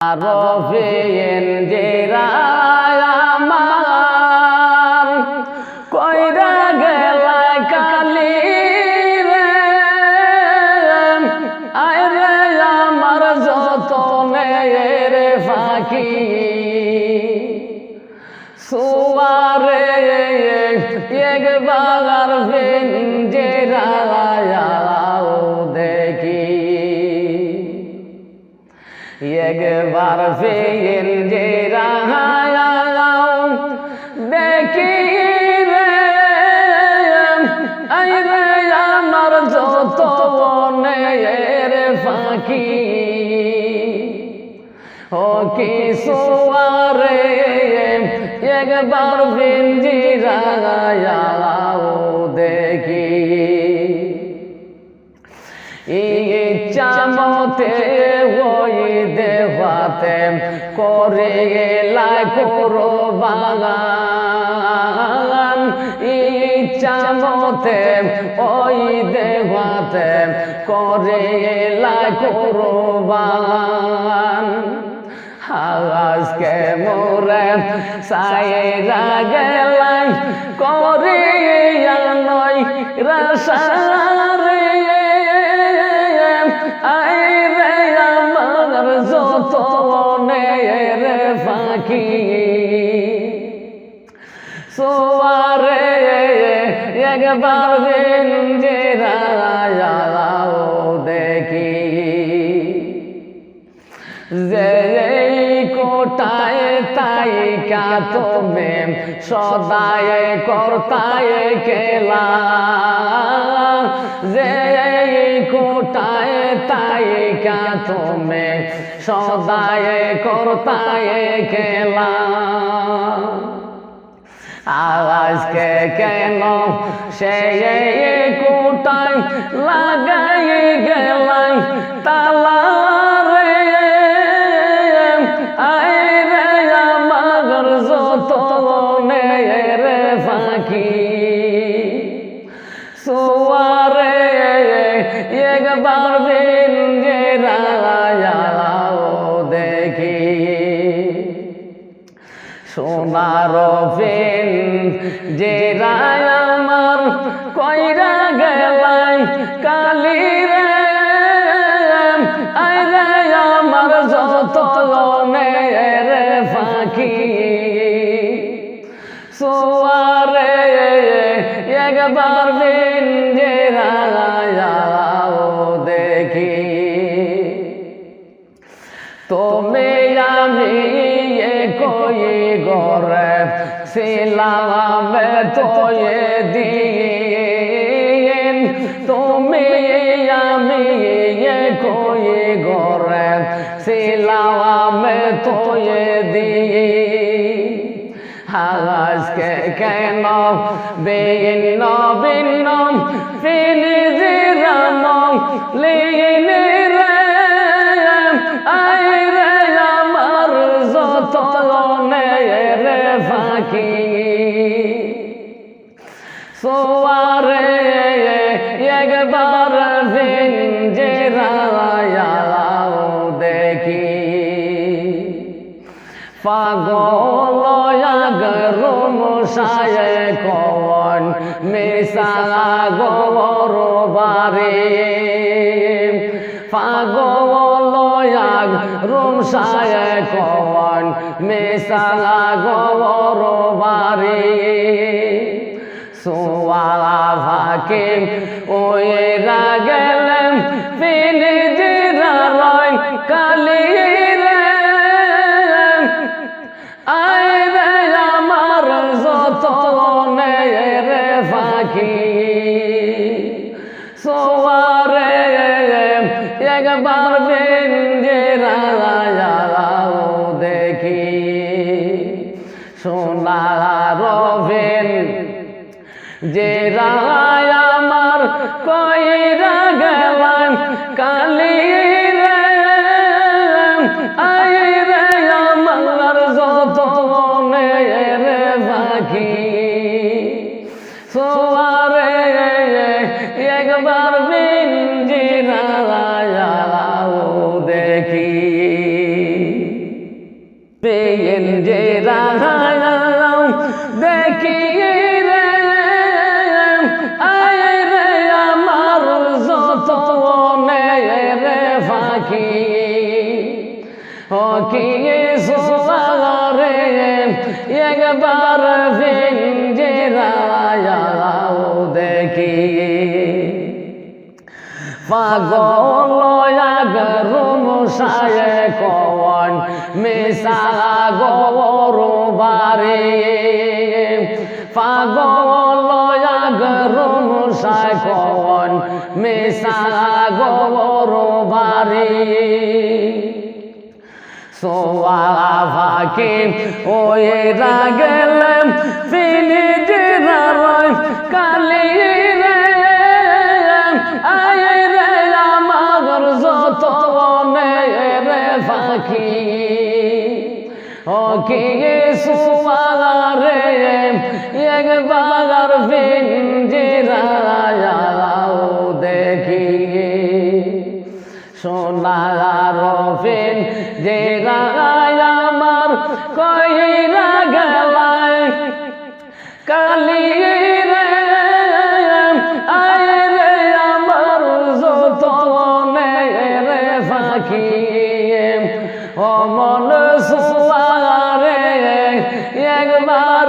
রফিন জিরায় আমার কইরা গেলা কালি রে আয় রে আমার যতনের ফাঁকি সুয়ারে একবার পিঞ্জিরায় দেখি একবার পিঞ্জিরায় দেখি রে আয় রে আমার যতনের ফাঁকি ও কি সুয়ারে একবার পিঞ্জিরায় দেখি ইচ্ছা মতে ওই দেওয়াতে করে লাই করো বাগান ইচ্ছা মতে ওই দেওয়াতে করে লাই করো বাগান আজকে মোরে সাইরা গেলাই করে নয় রাসারে আই রে আমার যতনের ফাঁকি সোয়ারে একবার পিঞ্জিরায় দেখি যে কোটায় তাই কা তুমি সদায় করতায় খেলা যে কোটায় তাই কা তুমি সদায় করতায় খেলা আজকে কেন সে কোটায় লাগাই গেলাই তালা যতনের ফাঁকি সোয়ারে একবার পিঞ্জিরায় দেখি সোনার পিঞ্জিরায় আমার কইরা গেলাই কালি রে আয় রে আমার যতনের ফাঁকি সোয়ারে একবার পিঞ্জিরায় দেখি তুমি আমি কই গরে ছিলাম তোয়ে দিন তুমি আমি কই গরে ছিলাম তোয়ে দিন আজকে কেন ভিন্ন ভিন্ন পিঞ্জিরাম লিনে রে আয় রে আমার যতনের ফাঁকি সোয়ারে একবার পিঞ্জিরায় দেখি পাগল রুমসায় কন মিশা গোবর বারে পাগল রুমসায় কন মিশা গোবর বারে সোয়ালা ফাঁকে ওই গেলেন পিঞ্জিরায় কালি রে আয় রে আমার যতনের ফাঁকি সোয়ারে একবার পিঞ্জিরায় দেখি সোনার পিঞ্জিরায় আমার কইরা পেয়েন যে রাগাও দেখি রে আয় রে আমার যত রে ফাঁকি ও কি সুরে একবার পিঞ্জিরাও দেখি পাগল আগরুম সায়ে কোন মিশা গরু বারে পাগল আগরুম সায়ে কোন মিশা গরু বারে সোয়া ফাঁকি ওই রাগেলাম পিঞ্জিরার কালি রে আয় রে আমার যত রে ফাঁকি ও কি সুমারে একবার পিঞ্জিরাও দেখি সোনার পিঞ্জিরায় আমার কইরা গেলায় কালি রে আয় রে আমার যত রে ফাঁকি ও মন সুয়ারে একবার